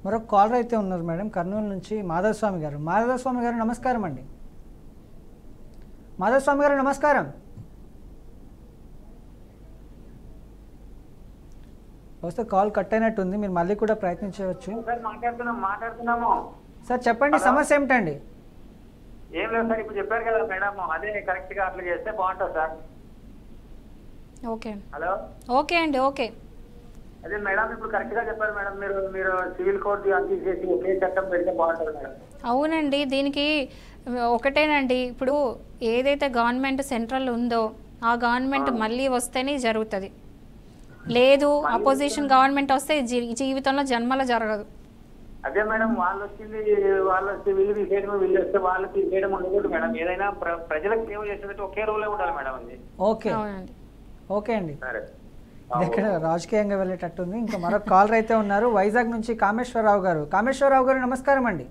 మరొక కాలర్ అయితే ఉన్నారు మేడం, కర్నూలు నుంచి మాధవస్వామి గారు. మాధవస్వామి గారు నమస్కారం అండి. మాధవస్వామి గారు నమస్కారం. వస్తే కాల్ కట్ అయినట్టుంది, మీరు మళ్ళీ కూడా ప్రయత్నించవచ్చు. మాట్లాడుతున్నాము సార్ చెప్పండి, సమస్య ఏమిటండి? ఏం లేదు సార్, ఇప్పుడు చెప్పారు కదా మేడం, అదే కరెక్ట్ గా అట్లా చేస్తే బాగుంటుంది సార్. ఓకే. హలో. ఓకే అండి. ఓకే. అదే మేడం, ఇప్పుడు కరెక్ట్ గా చెప్పారు మేడం. మీరు సివిల్ కోడ్ తీసేసి ఒకే చట్టం పెడితే బాగుంటుంది మేడం. అవునండి, దీనికి ఒకటేనండి, ఇప్పుడు ఏదైతే గవర్నమెంట్ సెంట్రల్ ఉందో ఆ గవర్నమెంట్ మళ్ళీ వస్తేనే జరుగుతుంది. లేదు అపోజిషన్ గవర్నమెంట్ వస్తే జీవితంలో జన్మలో జరగదు. అదే మేడం, వాళ్ళు వచ్చి వీళ్ళు తీసేయడం, వీళ్ళు వస్తే వాళ్ళు తీసేయడం ఉండకూడదు మేడం. ఏదైనా ప్రజలకు సేవ చేసేది ఒకే రూలే ఉండాలి మేడం. అది ఓకే. అవునండి. ఓకే అండి. సరే. ఇది ఎక్కడ రాజకీయంగా వెళ్ళేటట్టుంది. ఇంకా మరొక కాలర్ అయితే ఉన్నారు, వైజాగ్ నుంచి కామేశ్వరరావు గారు. కామేశ్వరరావు గారు నమస్కారం అండి.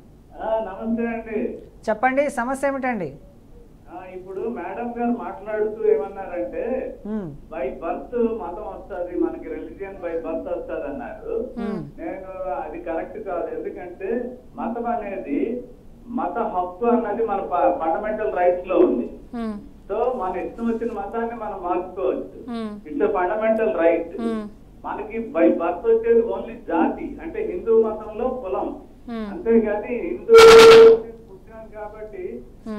నమస్తే అండి. చెప్పండి, సమస్య ఏమిటండి? ఇప్పుడు మేడం గారు మాట్లాడుతూ ఏమన్నారంటే బై బర్త్ మతం వస్తుంది, మనకి రిలీజియన్ బై బర్త్ వస్తుంది అన్నారు. నేను అది కరెక్ట్ కాదు. ఎందుకంటే మతం అనేది మత హక్కు అన్నది మన ఫండమెంటల్ రైట్స్ లో ఉంది. సో మన ఇష్టం వచ్చిన మతాన్ని మనం మార్చుకోవచ్చు. It's fundamental right. మనకి బై బర్త్ వచ్చేది ఓన్లీ జాతి, అంటే హిందూ మతంలో కులం, అంతేగాని హిందూ పుట్టినాను కాబట్టి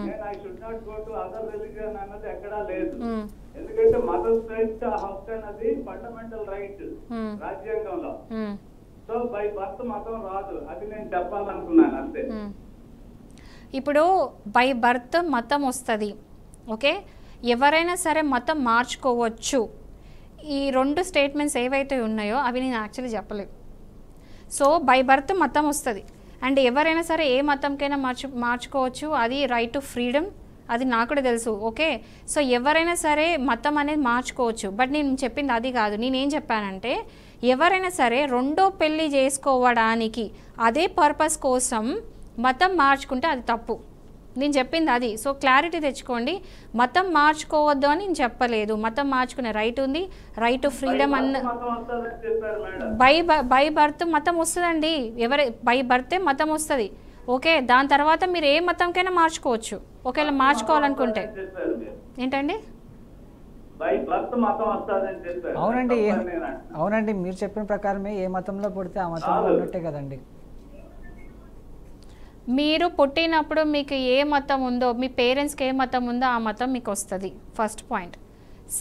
నేను I should not go to other religion అన్నది ఎక్కడా లేదు. ఎందుకంటే మత స్వేచ్ఛ హక్కు అన్నది ఫండమెంటల్ రైట్ రాజ్యాంగంలో. సో బై బర్త్ మతం రాదు, అది నేను చెప్పాలనుకున్నాను అంతే. ఇప్పుడు బై బర్త్ మతం వస్తుంది, ఓకే. ఎవరైనా సరే మతం మార్చుకోవచ్చు. ఈ రెండు స్టేట్మెంట్స్ ఏవైతే ఉన్నాయో అవి నేను యాక్చువల్లీ చెప్పలేదు. సో బై బర్త్ మతం వస్తుంది అండ్ ఎవరైనా సరే ఏ మతంకైనా మార్చుకోవచ్చు. అది రైట్ టు ఫ్రీడమ్, అది నాకు కూడా తెలుసు, ఓకే. సో ఎవరైనా సరే మతం అనేది మార్చుకోవచ్చు. బట్ నేను చెప్పింది అది కాదు. నేనేం చెప్పానంటే ఎవరైనా సరే రెండో పెళ్ళి చేసుకోవడానికి అదే పర్పస్ కోసం మతం మార్చుకుంటే అది తప్పు. నేను చెప్పింది అది. సో క్లారిటీ తెచ్చుకోండి. మతం మార్చుకోవద్దు అని నేను చెప్పలేదు. మతం మార్చుకునే రైట్ ఉంది, రైట్ టు ఫ్రీడమ్ అన్న. బై బర్త్ మతం వస్తుందండి. బై బర్తే మతం వస్తుంది, ఓకే. దాని తర్వాత మీరు ఏ మతంకైనా మార్చుకోవచ్చు ఒకవేళ మార్చుకోవాలనుకుంటే. ఏంటండి? అవునండి, అవునండి, మీరు చెప్పిన ప్రకారమే ఏ మతంలో పుడితే ఆ మతంలో ఉన్నట్టే కదండి. మీరు పుట్టినప్పుడు మీకు ఏ మతం ఉందో, మీ పేరెంట్స్కి ఏ మతం ఉందో ఆ మతం మీకు వస్తుంది, ఫస్ట్ పాయింట్.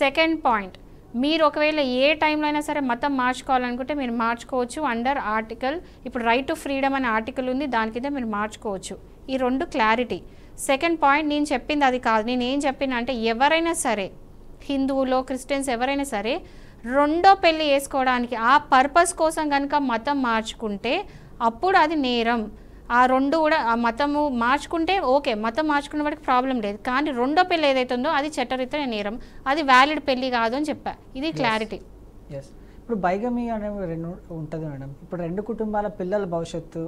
సెకండ్ పాయింట్, మీరు ఒకవేళ ఏ టైంలో అయినా సరే మతం మార్చుకోవాలనుకుంటే మీరు మార్చుకోవచ్చు అండర్ ఆర్టికల్. ఇప్పుడు రైట్ టు ఫ్రీడమ్ అనే ఆర్టికల్ ఉంది, దాని కింద మీరు మార్చుకోవచ్చు. ఈ రెండు క్లారిటీ. సెకండ్ పాయింట్, నేను చెప్పింది అది కాదు. నేను ఏం చెప్పిన అంటే ఎవరైనా సరే హిందువులో క్రిస్టియన్స్ ఎవరైనా సరే రెండో పెళ్ళి వేసుకోవడానికి ఆ పర్పస్ కోసం కనుక మతం మార్చుకుంటే అప్పుడు అది నేరం. ఆ రెండు కూడా ఆ మతము మార్చుకుంటే ఓకే, మతం మార్చుకున్న వాడికి ప్రాబ్లం లేదు. కానీ రెండో పెళ్ళి ఏదైతే ఉందో అది చట్టరీత్యా నేరం, అది వ్యాలిడ్ పెళ్ళి కాదు అని చెప్పా. ఇది క్లారిటీ. ఇప్పుడు బైగమి అనేవి రెండు ఉంటుంది మేడం. ఇప్పుడు రెండు కుటుంబాల పిల్లల భవిష్యత్తు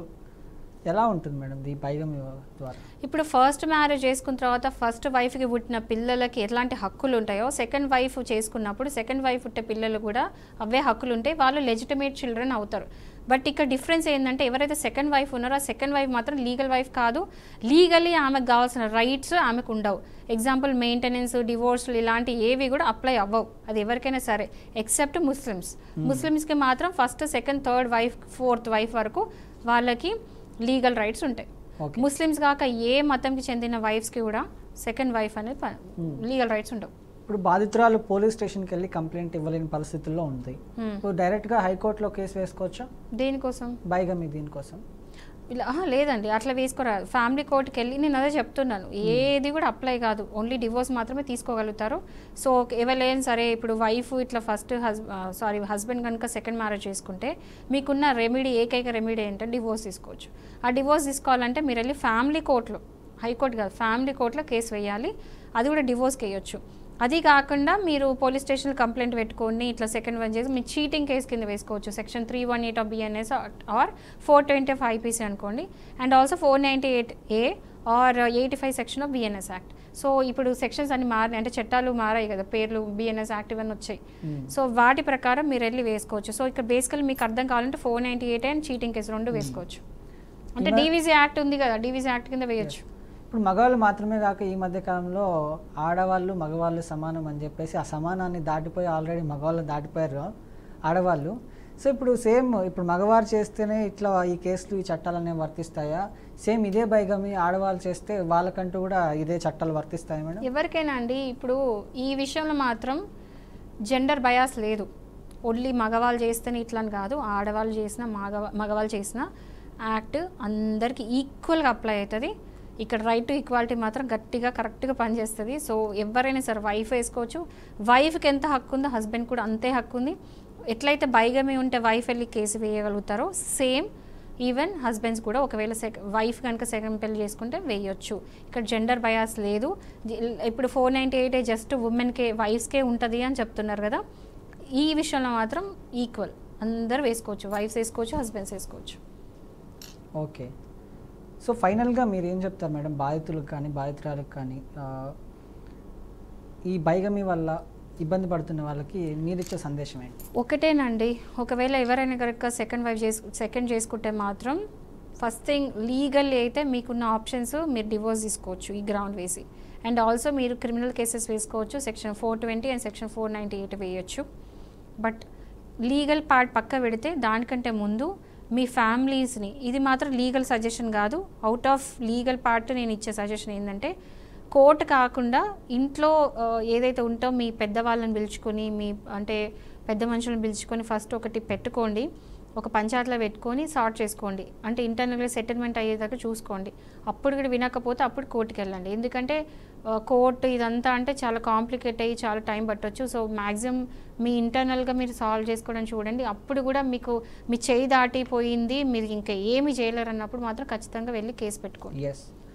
ఎలా ఉంటుంది మేడం ఈ బైగమి ద్వారా? ఇప్పుడు ఫస్ట్ మ్యారేజ్ చేసుకున్న తర్వాత ఫస్ట్ వైఫ్కి పుట్టిన పిల్లలకి ఎలాంటి హక్కులు ఉంటాయో సెకండ్ వైఫ్ చేసుకున్నప్పుడు సెకండ్ వైఫ్ పుట్టే పిల్లలు కూడా అవే హక్కులు ఉంటాయి. వాళ్ళు లెజిటిమేట్ చిల్డ్రన్ అవుతారు. బట్ ఇక్కడ డిఫరెన్స్ ఏంటంటే ఎవరైతే సెకండ్ వైఫ్ ఉన్నారో ఆ సెకండ్ వైఫ్ మాత్రం లీగల్ వైఫ్ కాదు. లీగలీ ఆమెకు కావాల్సిన రైట్స్ ఆమెకు ఉండవు. ఎగ్జాంపుల్ మెయింటెనెన్స్, డివోర్స్లు ఇలాంటి ఏవి కూడా అప్లై అవ్వవు. అది ఎవరికైనా సరే ఎక్సెప్ట్ ముస్లిమ్స్కి మాత్రం first second third wife fourth wife వరకు వాళ్ళకి లీగల్ రైట్స్ ఉంటాయి. ముస్లిమ్స్ కాక ఏ మతంకి చెందిన వైఫ్స్కి కూడా సెకండ్ వైఫ్ అనేది లీగల్ రైట్స్ ఉండవు. ఇప్పుడు బాధితురాలు పోలీస్ స్టేషన్కి వెళ్ళి కంప్లైంట్ ఇవ్వలేని పరిస్థితుల్లో ఉంది. ఇప్పుడు డైరెక్ట్గా హైకోర్టులో కేసు వేసుకోవచ్చా? దేనికోసం? బైగమి దీనికోసం? ఇలా లేదండి, అట్లా వేసుకోరా. ఫ్యామిలీ కోర్టుకి వెళ్ళి నేను అదే చెప్తున్నాను, ఏది కూడా అప్లై కాదు, ఓన్లీ డివోర్స్ మాత్రమే తీసుకోగలుగుతారు. సో ఎవరైనా సరే ఇప్పుడు వైఫ్ ఇట్లా ఫస్ట్ హస్బెండ్ కనుక సెకండ్ మ్యారేజ్ చేసుకుంటే మీకున్న రెమెడీ, ఏకైక రెమెడీ ఏంటంటే డివోర్స్ తీసుకోవచ్చు. ఆ డివోర్స్ తీసుకోవాలంటే మీరు వెళ్ళి ఫ్యామిలీ కోర్టులో, హైకోర్టు కాదు ఫ్యామిలీ కోర్టులో కేసు వేయాలి. అది కూడా డివోర్స్కి వేయొచ్చు. అది కాకుండా మీరు పోలీస్ స్టేషన్లో కంప్లైంట్ పెట్టుకొని ఇట్లా సెకండ్ వన్ చేసి మీరు చీటింగ్ కేసు కింద వేసుకోవచ్చు. Section 318 of BNS or 420 of IPC అనుకోండి. And also 498A or 85 section of BNS act. So ఇప్పుడు సెక్షన్స్ అన్ని మారినాయి, అంటే చట్టాలు మారాయి కదా, పేర్లు బిఎన్ఎస్ యాక్టివ్ అని వచ్చాయి. సో వాటి ప్రకారం మీరు వెళ్ళి వేసుకోవచ్చు. సో ఇక్కడ బేసికల్ మీకు అర్థం కావాలంటే 498 అండ్ చీటింగ్ కేసు 2 వేసుకోవచ్చు. అంటే డీవీసీ యాక్ట్ ఉంది కదా, డీవీసీ యాక్ట్ కింద వేయచ్చు. ఇప్పుడు మగవాళ్ళు మాత్రమే కాక ఈ మధ్య కాలంలో ఆడవాళ్ళు మగవాళ్ళు సమానం అని చెప్పేసి ఆ సమానాన్ని దాటిపోయి ఆల్రెడీ మగవాళ్ళు దాటిపోయారు ఆడవాళ్ళు. సో ఇప్పుడు సేమ్ ఇప్పుడు మగవారు చేస్తేనే ఇట్లా ఈ కేసులు ఈ చట్టాలు అనేవి వర్తిస్తాయా? సేమ్ ఇదే బైగమి ఆడవాళ్ళు చేస్తే వాళ్ళకంటూ కూడా ఇదే చట్టాలు వర్తిస్తాయా మేడం? ఎవరికైనా అండి, ఇప్పుడు ఈ విషయంలో మాత్రం జెండర్ బయాస్ లేదు. ఓన్లీ మగవాళ్ళు చేస్తేనే ఇట్లా అని కాదు, ఆడవాళ్ళు చేసిన మగవాళ్ళు చేసిన యాక్ట్ అందరికీ ఈక్వల్గా అప్లై అవుతుంది. ఇక్కడ రైట్ టు ఈక్వాలిటీ మాత్రం గట్టిగా కరెక్ట్గా పనిచేస్తుంది. సో ఎవరైనా సరే వైఫ్ వేసుకోవచ్చు. వైఫ్కి ఎంత హక్కు ఉందో హస్బెండ్ కూడా అంతే హక్కు ఉంది. ఎట్లయితే బైగమి ఉంటే వైఫ్ వెళ్ళి కేసు వేయగలుగుతారో సేమ్ ఈవెన్ హస్బెండ్స్ కూడా ఒకవేళ వైఫ్ కనుక సెకండ్ పెళ్లి చేసుకుంటే వేయొచ్చు. ఇక్కడ జెండర్ బయాస్ లేదు. ఇప్పుడు 498 జస్ట్ ఉమెన్కే వైఫ్స్కే ఉంటుంది అని చెప్తున్నారు కదా, ఈ విషయంలో మాత్రం ఈక్వల్ అందరు వేసుకోవచ్చు. వైఫ్స్ వేసుకోవచ్చు, హస్బెండ్స్ వేసుకోవచ్చు. ఓకే. సో ఫైనల్గా మీరు ఏం చెప్తారు మేడం బాధితులకు కానీ బాధితురాలకు కానీ ఈ బైగమి వల్ల ఇబ్బంది పడుతున్న వాళ్ళకి మీరు ఇచ్చే సందేశం ఏంటి? ఒకటేనండి, ఒకవేళ ఎవరైనా కనుక సెకండ్ చేసుకుంటే మాత్రం ఫస్ట్ థింగ్ లీగల్ అయితే మీకున్న ఆప్షన్స్ మీరు డివోర్స్ తీసుకోవచ్చు ఈ గ్రౌండ్ వేసి. అండ్ ఆల్సో మీరు క్రిమినల్ కేసెస్ వేసుకోవచ్చు, సెక్షన్ 420 అండ్ సెక్షన్ 498 వేయచ్చు. బట్ లీగల్ పార్ట్ పక్క పెడితే దానికంటే ముందు మీ ఫ్యామిలీస్ని, ఇది మాత్రం లీగల్ సజెషన్ కాదు, అవుట్ ఆఫ్ లీగల్ పార్ట్ నేను ఇచ్చే సజెషన్ ఏంటంటే కోర్టు కాకుండా ఇంట్లో ఏదైతే ఉంటో మీ పెద్దవాళ్ళని పిలుచుకొని మీ అంటే పెద్ద మనుషులను పిలుచుకొని ఫస్ట్ ఒకటి పెట్టుకోండి, ఒక పంచాయతీలో పెట్టుకొని సార్ట్ చేసుకోండి. అంటే ఇంటర్నల్గా సెటిల్మెంట్ అయ్యేదాకా చూసుకోండి. అప్పుడు కూడా వినకపోతే అప్పుడు కోర్టుకి వెళ్ళండి. ఎందుకంటే కోర్టు ఇదంతా అంటే చాలా కాంప్లికేట్ అయ్యి చాలా టైం పట్టవచ్చు. సో మ్యాక్సిమం మీ ఇంటర్నల్గా మీరు సాల్వ్ చేసుకోవడం చూడండి. అప్పుడు కూడా మీకు మీ చేయి దాటిపోయింది, మీరు ఇంకా ఏమి చేయలేరు అన్నప్పుడు మాత్రం ఖచ్చితంగా వెళ్ళి కేసు పెట్టుకోండి. ఎస్.